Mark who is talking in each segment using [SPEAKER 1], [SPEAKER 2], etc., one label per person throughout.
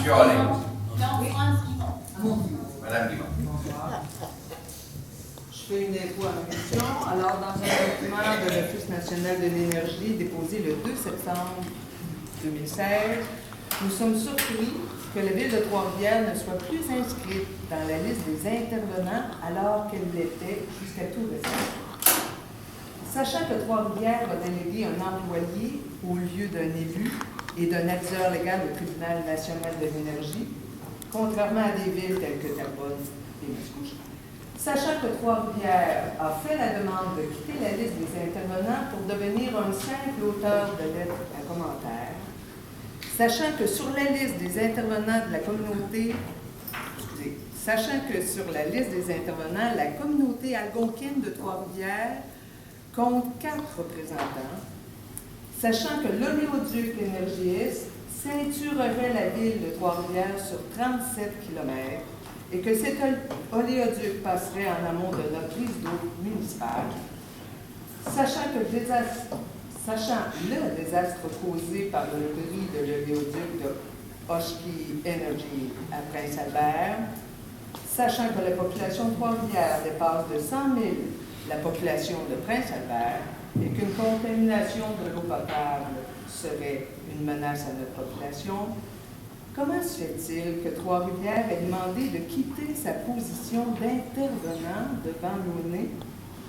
[SPEAKER 1] Monsieur Allais.
[SPEAKER 2] Non,
[SPEAKER 1] Madame Guimond.
[SPEAKER 2] je fais une info à ma question. Alors, dans un document de l'Office national de l'énergie déposé le 2 septembre 2016, nous sommes surpris que la ville de Trois-Rivières ne soit plus inscrite dans la liste des intervenants alors qu'elle l'était jusqu'à tout récemment. Sachant que Trois-Rivières a délégué un employé au lieu d'un élu et d'un aviseur légal au Tribunal national de l'énergie, contrairement à des villes telles que Terrebonne et Mascouche, sachant que Trois-Rivières a fait la demande de quitter la liste des intervenants pour devenir un simple auteur de lettres à commentaires, sachant que sur la liste des intervenants de la communauté, sachant que sur la liste des intervenants, la communauté algonquine de Trois-Rivières compte 4 représentants, sachant que l'oléoduc Énergis ceinturerait la ville de Trois-Rivières sur 37 km et que cet oléoduc passerait en amont de la prise d'eau municipale, sachant le désastre causé par le bris de l'oléoduc de Oshkie Energy à Prince-Albert, sachant que la population de Trois-Rivières dépasse de 100 000 la population de Prince-Albert et qu'une contamination de l'eau potable serait une menace à notre population, comment se fait-il que Trois-Rivières ait demandé de quitter sa position d'intervenant devant l'ONU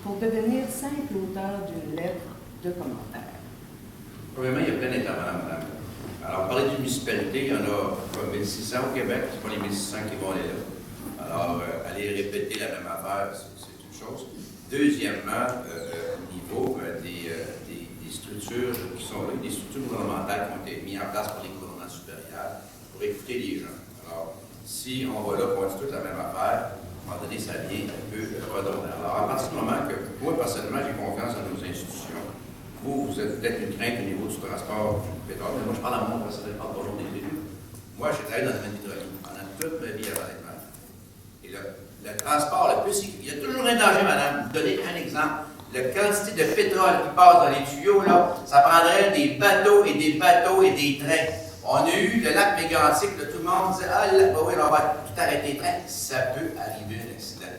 [SPEAKER 2] pour devenir simple auteur d'une lettre de commentaire?
[SPEAKER 1] Premièrement, il y a plein d'intervenants, madame. Alors, parler d'une municipalité, il y en a comme 1600 au Québec, c'est pas les 1600 qui vont aller là. Alors, aller répéter la même affaire, c'est une chose. Deuxièmement, au niveau des structures qui sont là, des structures gouvernementales qui ont été mises en place par les gouvernements supérieurs pour écouter les gens. Alors, si on va là pour faire toute la même affaire, à un moment donné, ça devient un peu redondant. Alors, à partir du moment que, moi, personnellement, j'ai confiance dans nos institutions, vous êtes peut-être une crainte au niveau du transport du pétrole, mais moi, je parle à mon personnel, je parle pas des élus. Moi, j'ai travaillé dans le domaine hydraulique pendant toute ma vie avant d'être maire. Et le transport le plus sécurisé, il y a toujours un danger, madame. Donnez un exemple. La quantité de pétrole qui passe dans les tuyaux, là, ça prendrait des bateaux et des bateaux et des trains. On a eu le lac Mégantic, là, tout le monde disait, ah, là, oui, on va tout arrêter les trains. Ça peut arriver un accident.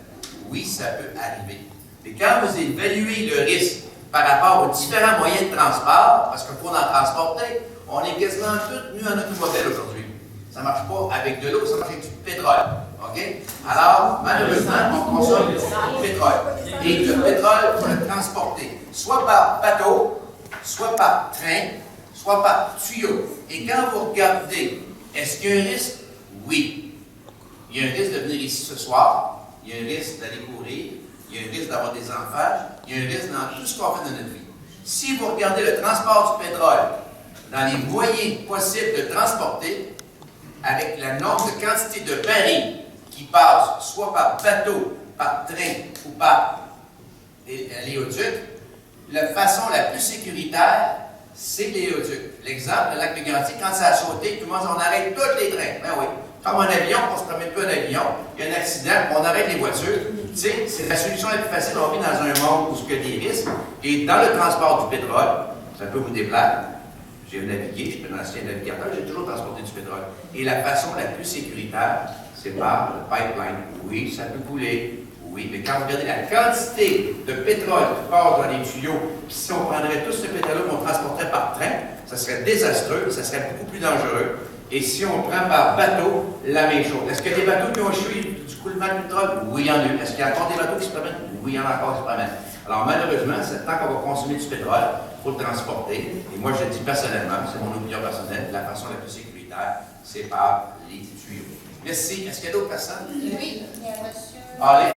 [SPEAKER 1] Oui, ça peut arriver. Mais quand vous évaluez le risque par rapport aux différents moyens de transport, parce qu'il faut en transporter, on est quasiment tous nus en automobile aujourd'hui. Ça ne marche pas avec de l'eau, ça marche avec du pétrole. OK? Alors, malheureusement, on consomme du pétrole. Et le pétrole, il faut le transporter, soit par bateau, soit par train, soit par tuyau. Et quand vous regardez, est-ce qu'il y a un risque? Oui. Il y a un risque de venir ici ce soir, il y a un risque d'aller courir, il y a un risque d'avoir des enfants, il y a un risque dans tout ce qu'on fait dans notre vie. Si vous regardez le transport du pétrole dans les moyens possibles de transporter, avec le nombre de quantité de barils qui passent soit par bateau, par train ou par l'éoduc, la façon la plus sécuritaire, c'est l'éoduc. L'exemple, le lac Mégantic, quand ça a sauté, tout le monde dit on arrête tous les trains. Ben oui. Comme un avion, on ne se promène plus en avion, il y a un accident, on arrête les voitures. Tu sais, c'est la solution la plus facile. On vit dans un monde où il y a des risques. Et dans le transport du pétrole, ça peut vous déplaire. J'ai navigué, je suis un ancien navigateur, j'ai toujours transporté du pétrole. Et la façon la plus sécuritaire, c'est par le pipeline. Oui, ça peut couler. Oui, mais quand vous regardez la quantité de pétrole qui passe dans les tuyaux, puis si on prendrait tout ce pétrole-là qu'on transporterait par train, ça serait désastreux, ça serait beaucoup plus dangereux. Et si on prend par bateau, la même chose. Est-ce qu'il y a des bateaux qui ont échoué du coulement de pétrole? Oui, il y en a eu. Est-ce qu'il y a encore des bateaux qui se promènent? Oui, il y en a encore qui se promènent. Alors malheureusement, c'est le temps qu'on va consommer du pétrole, il faut le transporter. Et moi, je dis personnellement, c'est mon opinion personnelle, la façon la plus sécuritaire, c'est par les tuyaux. Merci. Est-ce qu'il y a d'autres personnes?
[SPEAKER 3] Oui, il y a monsieur...
[SPEAKER 1] Allez.